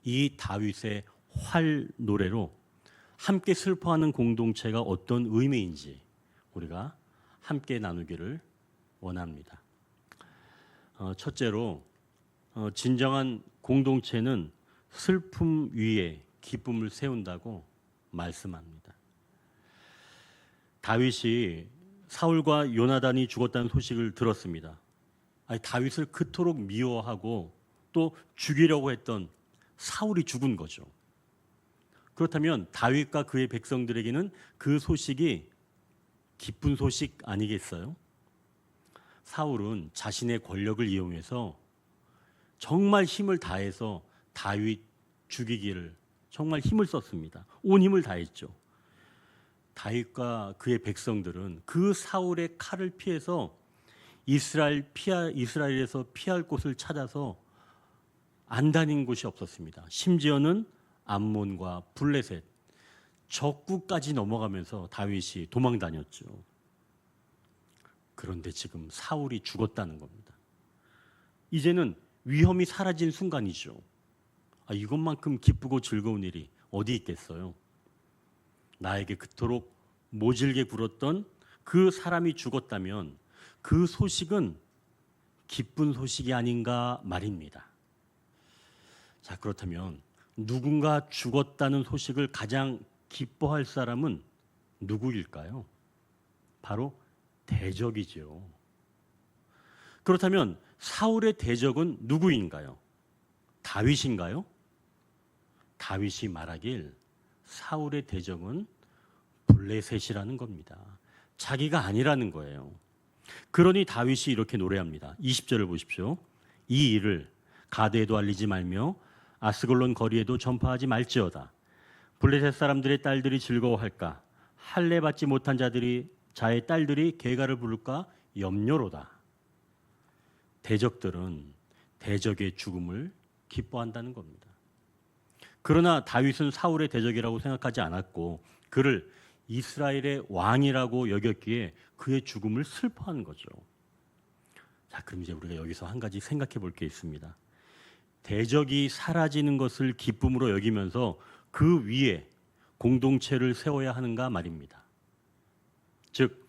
이 다윗의 활 노래로 함께 슬퍼하는 공동체가 어떤 의미인지 우리가 함께 나누기를 원합니다. 첫째로 진정한 공동체는 슬픔 위에 기쁨을 세운다고 말씀합니다. 다윗이 사울과 요나단이 죽었다는 소식을 들었습니다. 다윗을 그토록 미워하고 또 죽이려고 했던 사울이 죽은 거죠. 그렇다면 다윗과 그의 백성들에게는 그 소식이 기쁜 소식 아니겠어요? 사울은 자신의 권력을 이용해서 정말 힘을 다해서 다윗 죽이기를 정말 힘을 썼습니다. 온 힘을 다했죠. 다윗과 그의 백성들은 그 사울의 칼을 피해서 이스라엘에서 피할 곳을 찾아서 안 다닌 곳이 없었습니다. 심지어는 암몬과 블레셋, 적국까지 넘어가면서 다윗이 도망 다녔죠. 그런데 지금 사울이 죽었다는 겁니다. 이제는 위험이 사라진 순간이죠. 이것만큼 기쁘고 즐거운 일이 어디 있겠어요? 나에게 그토록 모질게 굴었던 그 사람이 죽었다면 그 소식은 기쁜 소식이 아닌가 말입니다. 자, 그렇다면 누군가 죽었다는 소식을 가장 기뻐할 사람은 누구일까요? 바로 대적이죠. 그렇다면 사울의 대적은 누구인가요? 다윗인가요? 다윗이 말하길 사울의 대적은 블레셋이라는 겁니다. 자기가 아니라는 거예요. 그러니 다윗이 이렇게 노래합니다. 20절을 보십시오. 이 일을 가드에도 알리지 말며 아스글론 거리에도 전파하지 말지어다. 블레셋 사람들의 딸들이 즐거워할까? 할례 받지 못한 자의 딸들이 계가를 부를까 염려로다. 대적들은 대적의 죽음을 기뻐한다는 겁니다. 그러나 다윗은 사울의 대적이라고 생각하지 않았고 그를 이스라엘의 왕이라고 여겼기에 그의 죽음을 슬퍼하는 거죠. 자, 그럼 이제 우리가 여기서 한 가지 생각해 볼 게 있습니다. 대적이 사라지는 것을 기쁨으로 여기면서 그 위에 공동체를 세워야 하는가 말입니다. 즉,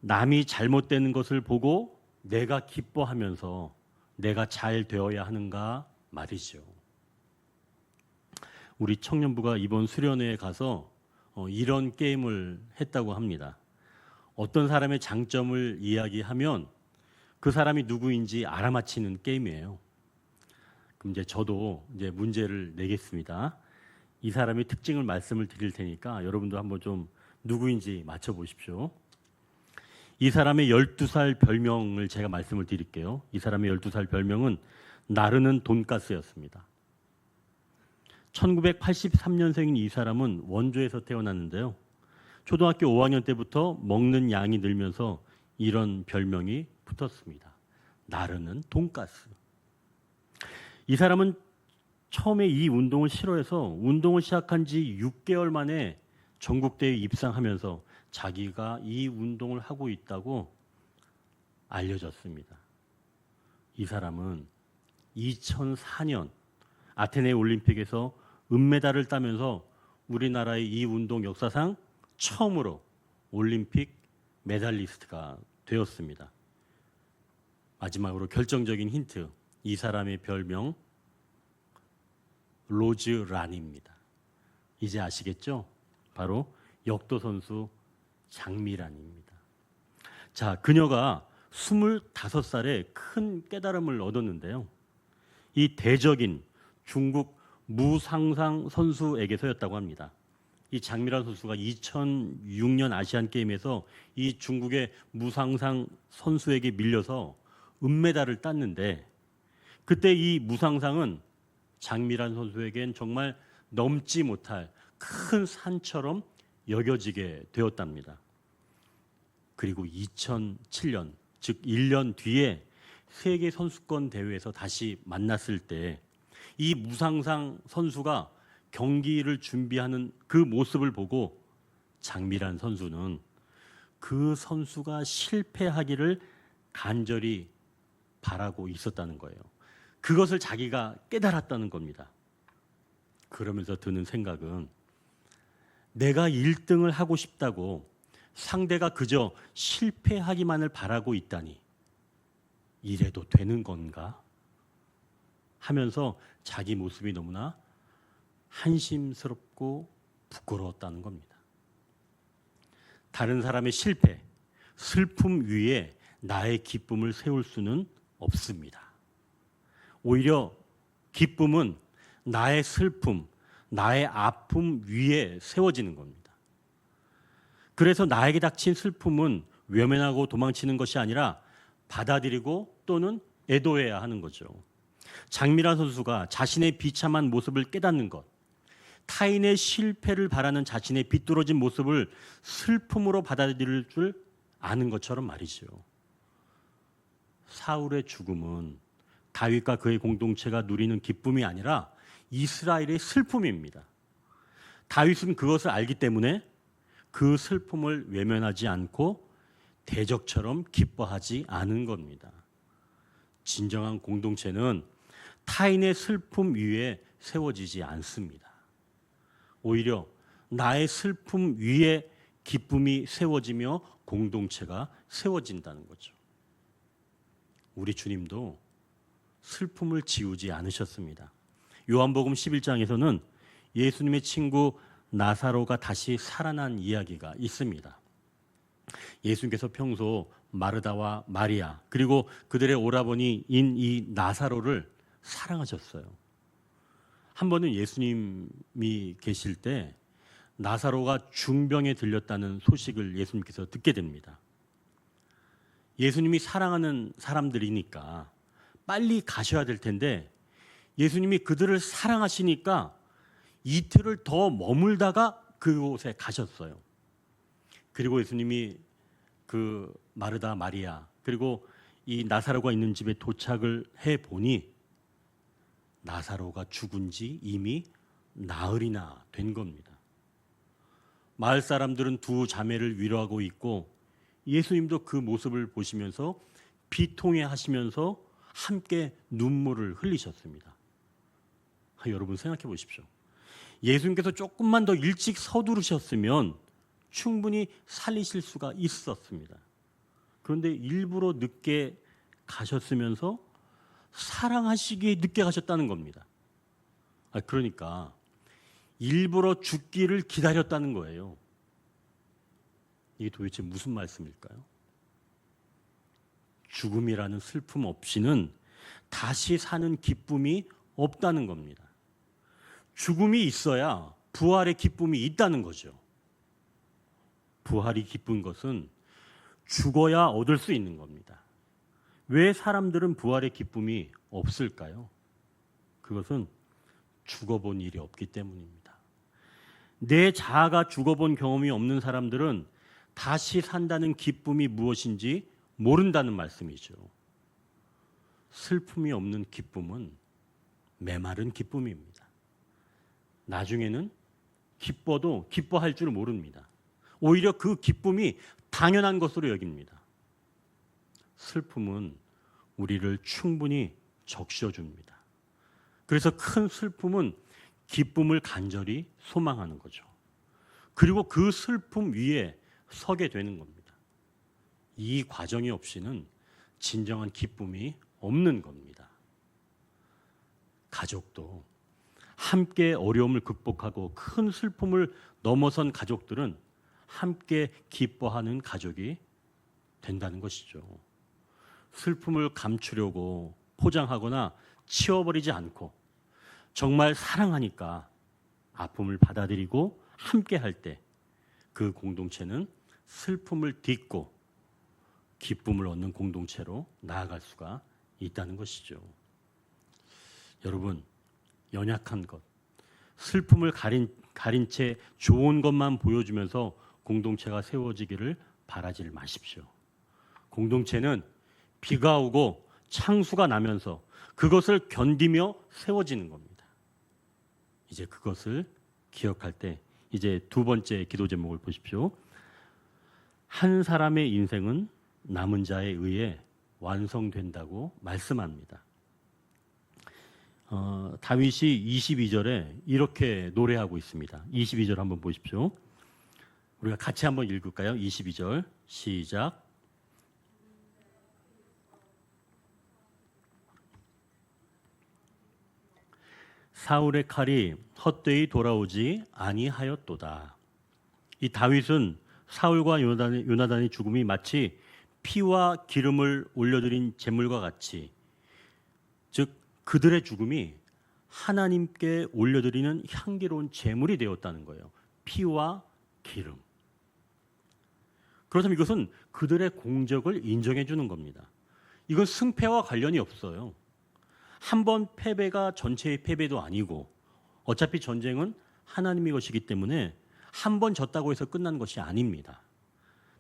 남이 잘못되는 것을 보고 내가 기뻐하면서 내가 잘 되어야 하는가 말이죠. 우리 청년부가 이번 수련회에 가서 이런 게임을 했다고 합니다. 어떤 사람의 장점을 이야기하면 그 사람이 누구인지 알아맞히는 게임이에요. 그럼 이제 저도 이제 문제를 내겠습니다. 이 사람의 특징을 말씀을 드릴 테니까 여러분도 한번 좀 누구인지 맞춰보십시오. 이 사람의 12살 별명을 제가 말씀을 드릴게요. 이 사람의 12살 별명은 나르는 돈가스였습니다. 1983년생인 이 사람은 원주에서 태어났는데요. 초등학교 5학년 때부터 먹는 양이 늘면서 이런 별명이 붙었습니다. 나르는 돈가스. 이 사람은 처음에 이 운동을 싫어해서 운동을 시작한 지 6개월 만에 전국대회에 입상하면서 자기가 이 운동을 하고 있다고 알려졌습니다. 이 사람은 2004년 아테네 올림픽에서 은메달을 따면서 우리나라의 이 운동 역사상 처음으로 올림픽 메달리스트가 되었습니다. 마지막으로 결정적인 힌트. 이 사람의 별명 로즈란입니다. 이제 아시겠죠? 바로 역도 선수 장미란입니다. 자, 그녀가 25살에 큰 깨달음을 얻었는데요. 이 대적인 중국 무상상 선수에게서였다고 합니다. 이 장미란 선수가 2006년 아시안 게임에서 이 중국의 무상상 선수에게 밀려서 은메달을 땄는데 그때 이 무상상은 장미란 선수에겐 정말 넘지 못할 큰 산처럼 여겨지게 되었답니다. 그리고 2007년, 즉 1년 뒤에 세계 선수권 대회에서 다시 만났을 때 이 무상상 선수가 경기를 준비하는 그 모습을 보고 장미란 선수는 그 선수가 실패하기를 간절히 바라고 있었다는 거예요. 그것을 자기가 깨달았다는 겁니다. 그러면서 드는 생각은 내가 1등을 하고 싶다고 상대가 그저 실패하기만을 바라고 있다니 이래도 되는 건가? 하면서 자기 모습이 너무나 한심스럽고 부끄러웠다는 겁니다. 다른 사람의 실패, 슬픔 위에 나의 기쁨을 세울 수는 없습니다. 오히려 기쁨은 나의 슬픔, 나의 아픔 위에 세워지는 겁니다. 그래서 나에게 닥친 슬픔은 외면하고 도망치는 것이 아니라 받아들이고 또는 애도해야 하는 거죠. 장미란 선수가 자신의 비참한 모습을 깨닫는 것, 타인의 실패를 바라는 자신의 비뚤어진 모습을 슬픔으로 받아들일 줄 아는 것처럼 말이죠. 사울의 죽음은 다윗과 그의 공동체가 누리는 기쁨이 아니라 이스라엘의 슬픔입니다. 다윗은 그것을 알기 때문에 그 슬픔을 외면하지 않고 대적처럼 기뻐하지 않은 겁니다. 진정한 공동체는 타인의 슬픔 위에 세워지지 않습니다. 오히려 나의 슬픔 위에 기쁨이 세워지며 공동체가 세워진다는 거죠. 우리 주님도 슬픔을 지우지 않으셨습니다. 요한복음 11장에서는 예수님의 친구 나사로가 다시 살아난 이야기가 있습니다. 예수님께서 평소 마르다와 마리아 그리고 그들의 오라버니인 이 나사로를 사랑하셨어요. 한 번은 예수님이 계실 때 나사로가 중병에 들렸다는 소식을 예수님께서 듣게 됩니다. 예수님이 사랑하는 사람들이니까 빨리 가셔야 될 텐데 예수님이 그들을 사랑하시니까 이틀을 더 머물다가 그곳에 가셨어요. 그리고 예수님이 그 마르다 마리아 그리고 이 나사로가 있는 집에 도착을 해 보니 나사로가 죽은 지 이미 나흘이나 된 겁니다. 마을 사람들은 두 자매를 위로하고 있고 예수님도 그 모습을 보시면서 비통해 하시면서 함께 눈물을 흘리셨습니다. 여러분 생각해 보십시오. 예수님께서 조금만 더 일찍 서두르셨으면 충분히 살리실 수가 있었습니다. 그런데 일부러 늦게 가셨으면서 사랑하시기에 늦게 가셨다는 겁니다. 그러니까 일부러 죽기를 기다렸다는 거예요. 이게 도대체 무슨 말씀일까요? 죽음이라는 슬픔 없이는 다시 사는 기쁨이 없다는 겁니다. 죽음이 있어야 부활의 기쁨이 있다는 거죠. 부활이 기쁜 것은 죽어야 얻을 수 있는 겁니다. 왜 사람들은 부활의 기쁨이 없을까요? 그것은 죽어본 일이 없기 때문입니다. 내 자아가 죽어본 경험이 없는 사람들은 다시 산다는 기쁨이 무엇인지 모른다는 말씀이죠. 슬픔이 없는 기쁨은 메마른 기쁨입니다. 나중에는 기뻐도 기뻐할 줄 모릅니다. 오히려 그 기쁨이 당연한 것으로 여깁니다. 슬픔은 우리를 충분히 적셔줍니다. 그래서 큰 슬픔은 기쁨을 간절히 소망하는 거죠. 그리고 그 슬픔 위에 서게 되는 겁니다. 이 과정이 없이는 진정한 기쁨이 없는 겁니다. 가족도 함께 어려움을 극복하고 큰 슬픔을 넘어선 가족들은 함께 기뻐하는 가족이 된다는 것이죠. 슬픔을 감추려고 포장하거나 치워버리지 않고 정말 사랑하니까 아픔을 받아들이고 함께 할 때 그 공동체는 슬픔을 딛고 기쁨을 얻는 공동체로 나아갈 수가 있다는 것이죠. 여러분, 연약한 것, 슬픔을 가린 채 좋은 것만 보여주면서 공동체가 세워지기를 바라지 마십시오. 공동체는 비가 오고 창수가 나면서 그것을 견디며 세워지는 겁니다. 이제 그것을 기억할 때 이제 두 번째 기도 제목을 보십시오. 한 사람의 인생은 남은 자에 의해 완성된다고 말씀합니다. 다윗이 22절에 이렇게 노래하고 있습니다. 22절 한번 보십시오. 우리가 같이 한번 읽을까요? 22절 시작. 사울의 칼이 헛되이 돌아오지 아니하였도다. 이 다윗은 사울과 요나단의 죽음이 마치 피와 기름을 올려드린 제물과 같이, 즉 그들의 죽음이 하나님께 올려드리는 향기로운 제물이 되었다는 거예요. 피와 기름. 그렇다면 이것은 그들의 공적을 인정해 주는 겁니다. 이건 승패와 관련이 없어요. 한 번 패배가 전체의 패배도 아니고, 어차피 전쟁은 하나님의 것이기 때문에 한 번 졌다고 해서 끝난 것이 아닙니다.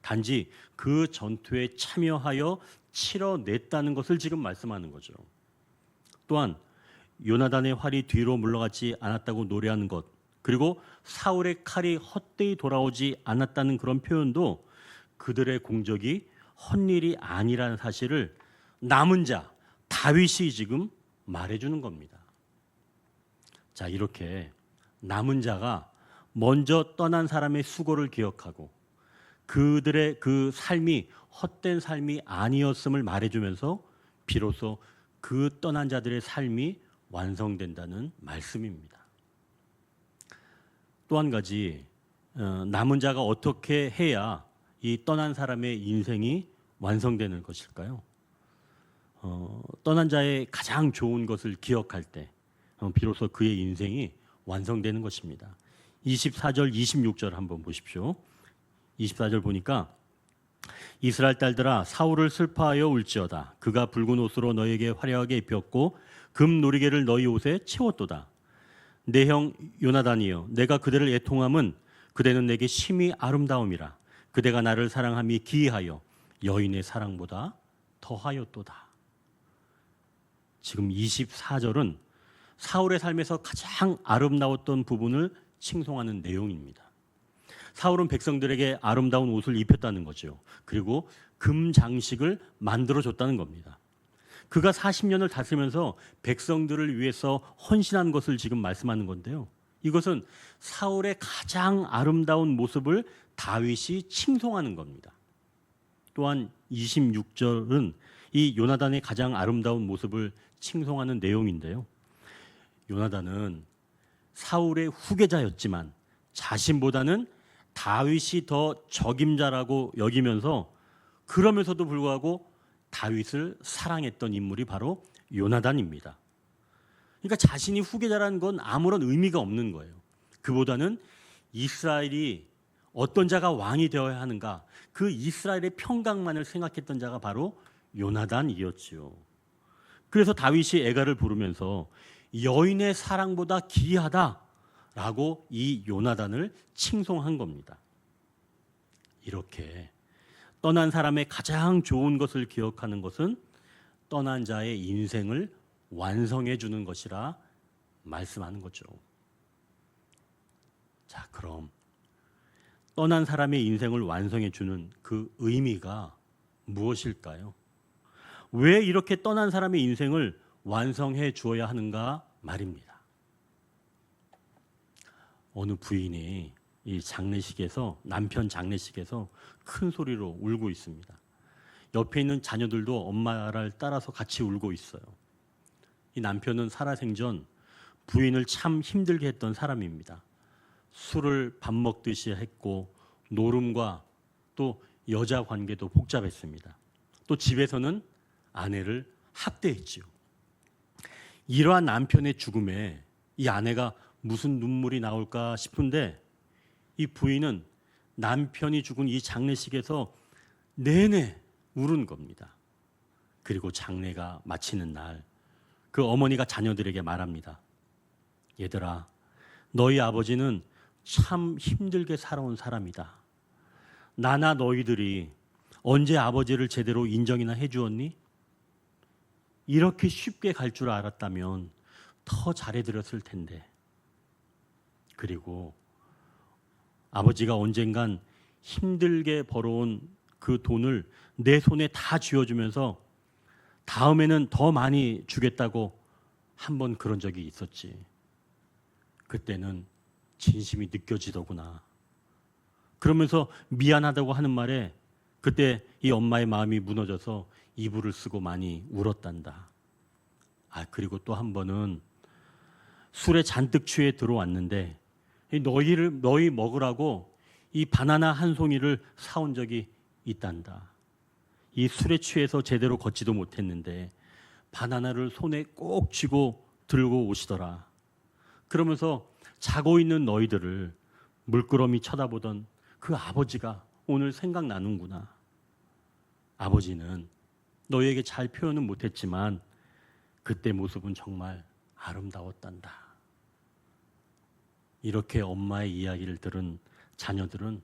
단지 그 전투에 참여하여 치러냈다는 것을 지금 말씀하는 거죠. 또한 요나단의 활이 뒤로 물러가지 않았다고 노래하는 것, 그리고 사울의 칼이 헛되이 돌아오지 않았다는 그런 표현도 그들의 공적이 헛일이 아니라는 사실을 남은 자 다윗이 지금 말해주는 겁니다. 자, 이렇게 남은 자가 먼저 떠난 사람의 수고를 기억하고 그들의 그 삶이 헛된 삶이 아니었음을 말해주면서 비로소 그 떠난 자들의 삶이 완성된다는 말씀입니다. 또 한 가지, 남은 자가 어떻게 해야 이 떠난 사람의 인생이 완성되는 것일까요? 떠난 자의 가장 좋은 것을 기억할 때 비로소 그의 인생이 완성되는 것입니다. 24절, 26절 한번 보십시오. 24절 보니까 이스라엘 딸들아 사울을 슬퍼하여 울지어다. 그가 붉은 옷으로 너에게 화려하게 입혔고 금 놀이개를 너희 옷에 채웠도다. 내 형 요나단이여 내가 그대를 애통함은 그대는 내게 심히 아름다움이라. 그대가 나를 사랑함이 기이하여 여인의 사랑보다 더하였도다. 지금 24절은 사울의 삶에서 가장 아름다웠던 부분을 칭송하는 내용입니다. 사울은 백성들에게 아름다운 옷을 입혔다는 거죠. 그리고 금 장식을 만들어줬다는 겁니다. 그가 40년을 다스리면서 백성들을 위해서 헌신한 것을 지금 말씀하는 건데요. 이것은 사울의 가장 아름다운 모습을 다윗이 칭송하는 겁니다. 또한 26절은 이 요나단의 가장 아름다운 모습을 칭송하는 내용인데요. 요나단은 사울의 후계자였지만 자신보다는 다윗이 더 적임자라고 여기면서 그러면서도 불구하고 다윗을 사랑했던 인물이 바로 요나단입니다. 그러니까 자신이 후계자라는 건 아무런 의미가 없는 거예요. 그보다는 이스라엘이 어떤 자가 왕이 되어야 하는가, 그 이스라엘의 평강만을 생각했던 자가 바로 요나단이었지요. 그래서 다윗이 애가를 부르면서 여인의 사랑보다 기이하다라고 이 요나단을 칭송한 겁니다. 이렇게 떠난 사람의 가장 좋은 것을 기억하는 것은 떠난 자의 인생을 완성해 주는 것이라 말씀하는 거죠. 자, 그럼 떠난 사람의 인생을 완성해 주는 그 의미가 무엇일까요? 왜 이렇게 떠난 사람의 인생을 완성해 주어야 하는가 말입니다. 어느 부인이 이 장례식에서, 남편 장례식에서 큰 소리로 울고 있습니다. 옆에 있는 자녀들도 엄마를 따라서 같이 울고 있어요. 이 남편은 살아생전 부인을 참 힘들게 했던 사람입니다. 술을 밥 먹듯이 했고 노름과 또 여자 관계도 복잡했습니다. 또 집에서는 아내를 학대했지요. 이러한 남편의 죽음에 이 아내가 무슨 눈물이 나올까 싶은데 이 부인은 남편이 죽은 이 장례식에서 내내 울은 겁니다. 그리고 장례가 마치는 날 그 어머니가 자녀들에게 말합니다. 얘들아, 너희 아버지는 참 힘들게 살아온 사람이다. 나나 너희들이 언제 아버지를 제대로 인정이나 해주었니? 이렇게 쉽게 갈 줄 알았다면 더 잘해드렸을 텐데. 그리고 아버지가 언젠간 힘들게 벌어온 그 돈을 내 손에 다 쥐어주면서 다음에는 더 많이 주겠다고 한 번 그런 적이 있었지. 그때는 진심이 느껴지더구나. 그러면서 미안하다고 하는 말에 그때 이 엄마의 마음이 무너져서 이불을 쓰고 많이 울었단다. 그리고 또 한 번은 술에 잔뜩 취해 들어왔는데 너희 먹으라고 이 바나나 한 송이를 사온 적이 있단다. 이 술에 취해서 제대로 걷지도 못했는데 바나나를 손에 꼭 쥐고 들고 오시더라. 그러면서 자고 있는 너희들을 물끄러미 쳐다보던 그 아버지가 오늘 생각나는구나. 아버지는 너희에게 잘 표현은 못했지만 그때 모습은 정말 아름다웠단다. 이렇게 엄마의 이야기를 들은 자녀들은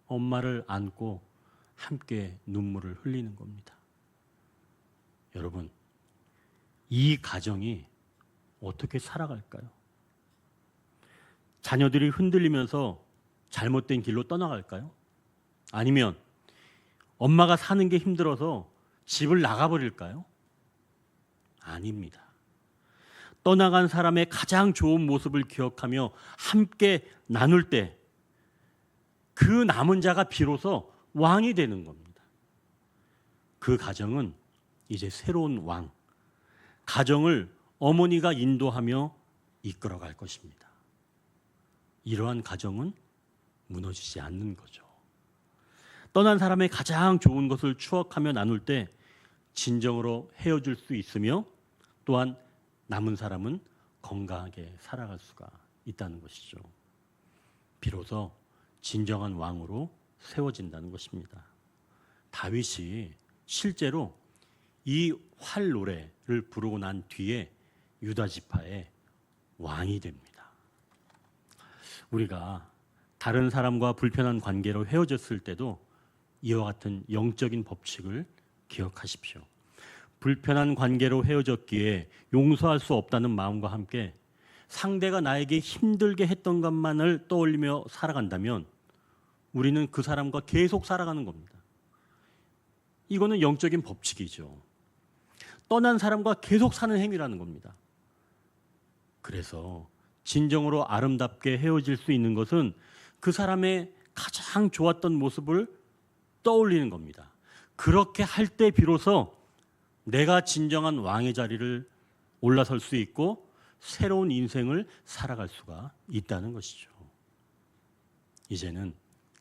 엄마를 안고 함께 눈물을 흘리는 겁니다. 여러분, 이 가정이 어떻게 살아갈까요? 자녀들이 흔들리면서 잘못된 길로 떠나갈까요? 아니면 엄마가 사는 게 힘들어서 집을 나가버릴까요? 아닙니다. 떠나간 사람의 가장 좋은 모습을 기억하며 함께 나눌 때 그 남은 자가 비로소 왕이 되는 겁니다. 그 가정은 이제 새로운 왕, 가정을 어머니가 인도하며 이끌어갈 것입니다. 이러한 가정은 무너지지 않는 거죠. 떠난 사람의 가장 좋은 것을 추억하며 나눌 때 진정으로 헤어질 수 있으며 또한 남은 사람은 건강하게 살아갈 수가 있다는 것이죠. 비로소 진정한 왕으로 세워진다는 것입니다. 다윗이 실제로 이 활 노래를 부르고 난 뒤에 유다 지파의 왕이 됩니다. 우리가 다른 사람과 불편한 관계로 헤어졌을 때도 이와 같은 영적인 법칙을 기억하십시오. 불편한 관계로 헤어졌기에 용서할 수 없다는 마음과 함께 상대가 나에게 힘들게 했던 것만을 떠올리며 살아간다면 우리는 그 사람과 계속 살아가는 겁니다. 이거는 영적인 법칙이죠. 떠난 사람과 계속 사는 행위라는 겁니다. 그래서 진정으로 아름답게 헤어질 수 있는 것은 그 사람의 가장 좋았던 모습을 떠올리는 겁니다. 그렇게 할 때 비로소 내가 진정한 왕의 자리를 올라설 수 있고 새로운 인생을 살아갈 수가 있다는 것이죠. 이제는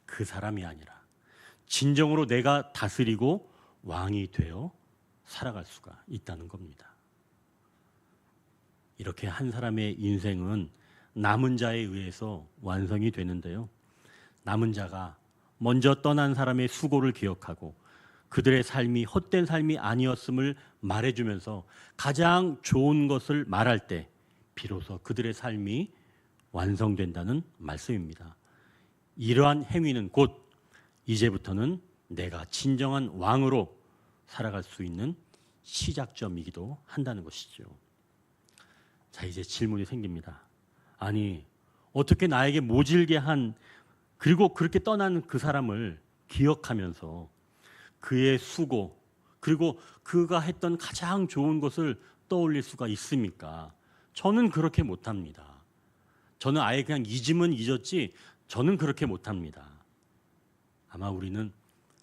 그 사람이 아니라 진정으로 내가 다스리고 왕이 되어 살아갈 수가 있다는 겁니다. 이렇게 한 사람의 인생은 남은 자에 의해서 완성이 되는데요. 남은 자가 먼저 떠난 사람의 수고를 기억하고 그들의 삶이 헛된 삶이 아니었음을 말해주면서 가장 좋은 것을 말할 때 비로소 그들의 삶이 완성된다는 말씀입니다. 이러한 행위는 곧 이제부터는 내가 진정한 왕으로 살아갈 수 있는 시작점이기도 한다는 것이죠. 자, 이제 질문이 생깁니다. 아니, 어떻게 나에게 모질게 한 그리고 그렇게 떠난 그 사람을 기억하면서 그의 수고 그리고 그가 했던 가장 좋은 것을 떠올릴 수가 있습니까? 저는 그렇게 못합니다. 저는 아예 그냥 잊으면 잊었지 저는 그렇게 못합니다. 아마 우리는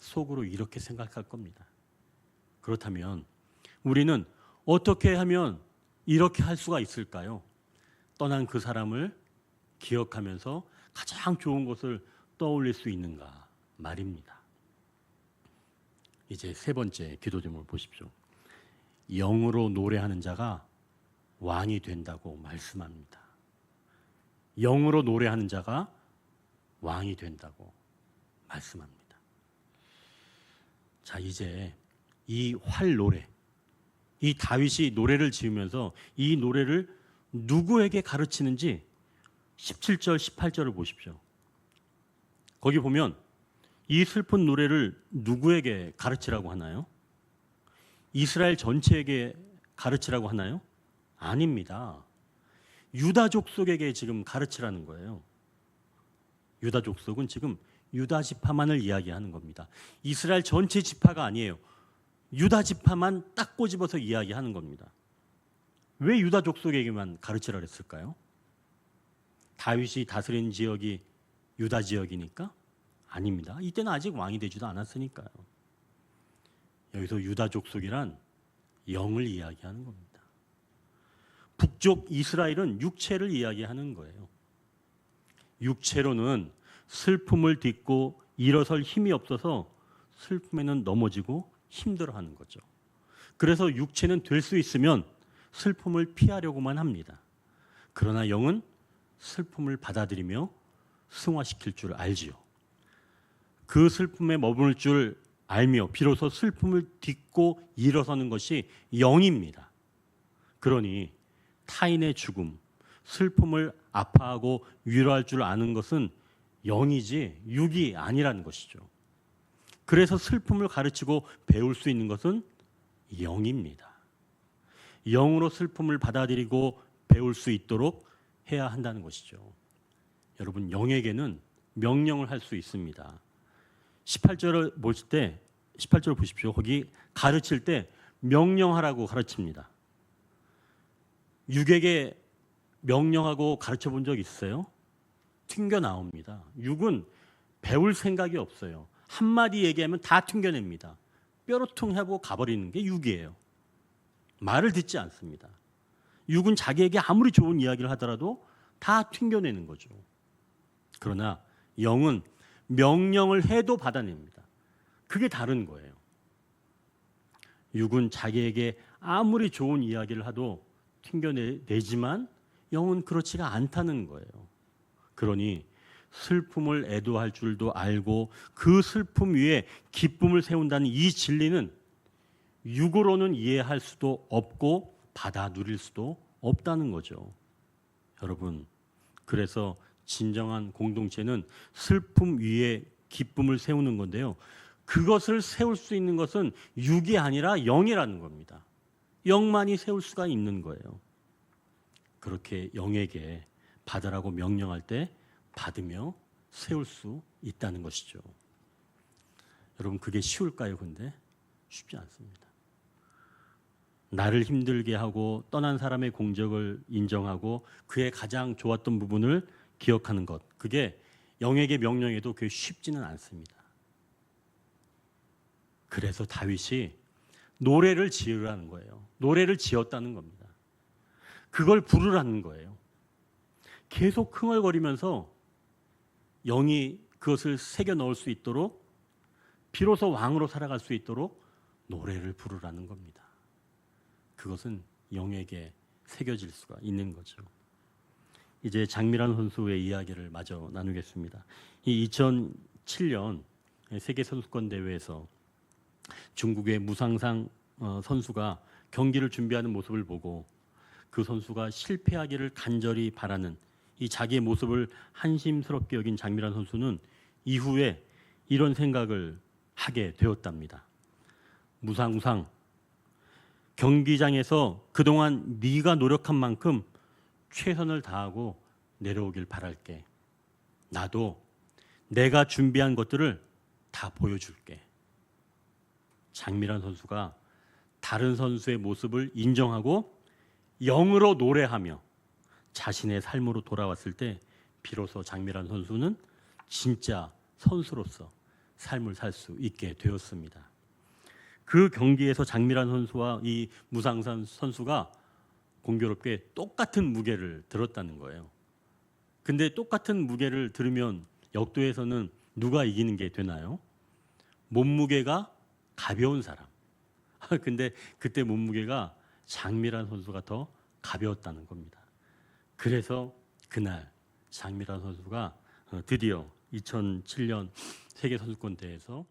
속으로 이렇게 생각할 겁니다. 그렇다면 우리는 어떻게 하면 이렇게 할 수가 있을까요? 떠난 그 사람을 기억하면서 가장 좋은 것을 떠올릴 수 있는가 말입니다. 이제 세 번째 기도 제목을 보십시오. 영으로 노래하는 자가 왕이 된다고 말씀합니다. 영으로 노래하는 자가 왕이 된다고 말씀합니다. 자, 이제 이 활 노래, 이 다윗이 노래를 지으면서 이 노래를 누구에게 가르치는지 17절, 18절을 보십시오. 거기 보면 이 슬픈 노래를 누구에게 가르치라고 하나요? 이스라엘 전체에게 가르치라고 하나요? 아닙니다. 유다 족속에게 지금 가르치라는 거예요. 유다 족속은 지금 유다 지파만을 이야기하는 겁니다. 이스라엘 전체 지파가 아니에요. 유다 지파만 딱 꼬집어서 이야기하는 겁니다. 왜 유다 족속에게만 가르치라 그랬을까요? 다윗이 다스린 지역이 유다 지역이니까? 아닙니다. 이때는 아직 왕이 되지도 않았으니까요. 여기서 유다 족속이란 영을 이야기하는 겁니다. 북쪽 이스라엘은 육체를 이야기하는 거예요. 육체로는 슬픔을 딛고 일어설 힘이 없어서 슬픔에는 넘어지고 힘들어하는 거죠. 그래서 육체는 될 수 있으면 슬픔을 피하려고만 합니다. 그러나 영은 슬픔을 받아들이며 승화시킬 줄 알지요. 그 슬픔에 머무를 줄 알며 비로소 슬픔을 딛고 일어서는 것이 영입니다. 그러니 타인의 죽음, 슬픔을 아파하고 위로할 줄 아는 것은 영이지 육이 아니라는 것이죠. 그래서 슬픔을 가르치고 배울 수 있는 것은 영입니다. 영으로 슬픔을 받아들이고 배울 수 있도록 해야 한다는 것이죠. 여러분, 영에게는 명령을 할 수 있습니다. 18절을 볼 때, 18절 보십시오. 거기 가르칠 때 명령하라고 가르칩니다. 육에게 명령하고 가르쳐 본 적 있어요? 튕겨 나옵니다. 육은 배울 생각이 없어요. 한마디 얘기하면 다 튕겨냅니다. 뾰루퉁하고 가버리는 게 육이에요. 말을 듣지 않습니다. 육은 자기에게 아무리 좋은 이야기를 하더라도 다 튕겨내는 거죠. 그러나 영은 명령을 해도 받아냅니다. 그게 다른 거예요. 육은 자기에게 아무리 좋은 이야기를 하도 튕겨내지만 영은 그렇지가 않다는 거예요. 그러니 슬픔을 애도할 줄도 알고 그 슬픔 위에 기쁨을 세운다는 이 진리는 육으로는 이해할 수도 없고 받아 누릴 수도 없다는 거죠. 여러분, 그래서 진정한 공동체는 슬픔 위에 기쁨을 세우는 건데요. 그것을 세울 수 있는 것은 육이 아니라 영이라는 겁니다. 영만이 세울 수가 있는 거예요. 그렇게 영에게 받으라고 명령할 때 받으며 세울 수 있다는 것이죠. 여러분, 그게 쉬울까요? 근데 쉽지 않습니다. 나를 힘들게 하고 떠난 사람의 공적을 인정하고 그의 가장 좋았던 부분을 기억하는 것, 그게 영에게 명령해도 그게 쉽지는 않습니다. 그래서 다윗이 노래를 지으라는 거예요. 노래를 지었다는 겁니다. 그걸 부르라는 거예요. 계속 흥얼거리면서 영이 그것을 새겨 넣을 수 있도록, 비로소 왕으로 살아갈 수 있도록 노래를 부르라는 겁니다. 그것은 영에게 새겨질 수가 있는 거죠. 이제 장미란 선수의 이야기를 마저 나누겠습니다. 이 2007년 세계 선수권 대회에서 중국의 무상상 선수가 경기를 준비하는 모습을 보고 그 선수가 실패하기를 간절히 바라는 이 자기의 모습을 한심스럽게 여긴 장미란 선수는 이후에 이런 생각을 하게 되었답니다. 무상상, 경기장에서 그동안 네가 노력한 만큼 최선을 다하고 내려오길 바랄게. 나도 내가 준비한 것들을 다 보여줄게. 장미란 선수가 다른 선수의 모습을 인정하고 영으로 노래하며 자신의 삶으로 돌아왔을 때 비로소 장미란 선수는 진짜 선수로서 삶을 살 수 있게 되었습니다. 그 경기에서 장미란 선수와 이 무상산 선수가 공교롭게 똑같은 무게를 들었다는 거예요. 근데 똑같은 무게를 들으면 역도에서는 누가 이기는 게 되나요? 몸무게가 가벼운 사람. 근데 그때 몸무게가 장미란 선수가 더 가벼웠다는 겁니다. 그래서 그날 장미란 선수가 드디어 2007년 세계 선수권 대회에서